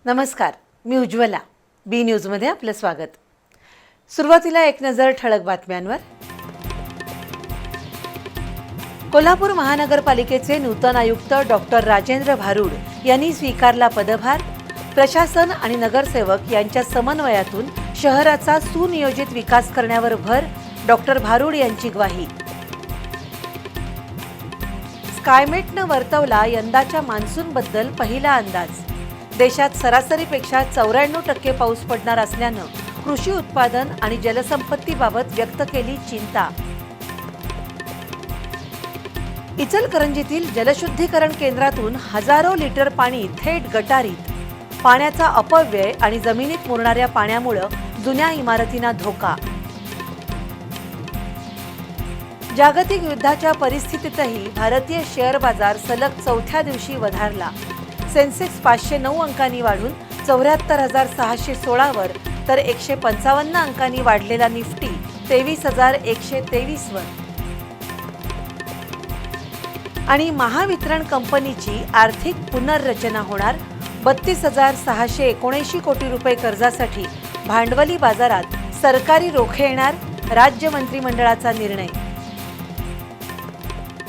नमस्कार, मी उज्ज्वला. बी न्यूजमध्ये आपलं स्वागत. सुरुवातीला एक नजर ठळक बातम्यांवर. कोल्हापूर महानगरपालिकेचे नूतन आयुक्त डॉक्टर राजेंद्र भारुड यांनी स्वीकारला पदभार. प्रशासन आणि नगरसेवक यांच्या समन्वयातून शहराचा सुनियोजित विकास करण्यावर भर, डॉक्टर भारुड यांची ग्वाही. स्कायमेटनं वर्तवला यंदाच्या मान्सूनबद्दल पहिला अंदाज. देशात सरासरीपेक्षा 94% पाऊस पडणार असल्यानं कृषी उत्पादन आणि जलसंपत्तीबाबत व्यक्त केली चिंता. इचलकरंजीतील जलशुद्धीकरण केंद्रातून हजारो लिटर पाणी थेट गटारीत. पाण्याचा अपव्यय आणि जमिनीत मुरणाऱ्या पाण्यामुळे जुन्या इमारतींना धोका. जागतिक युद्धाच्या परिस्थितीतही भारतीय शेअर बाजार सलग चौथ्या दिवशी वधारला. सेन्सेक्स 509 अंकांनी वाढून 74,616 वर, तर 155 अंकांनी वाढलेला निफ्टी 23,123 वर. आणि महावितरण कंपनीची आर्थिक पुनर्रचना होणार. 32,679 कोटी रुपये कर्जासाठी भांडवली बाजारात सरकारी रोखे येणार. राज्य मंत्रिमंडळाचा निर्णय.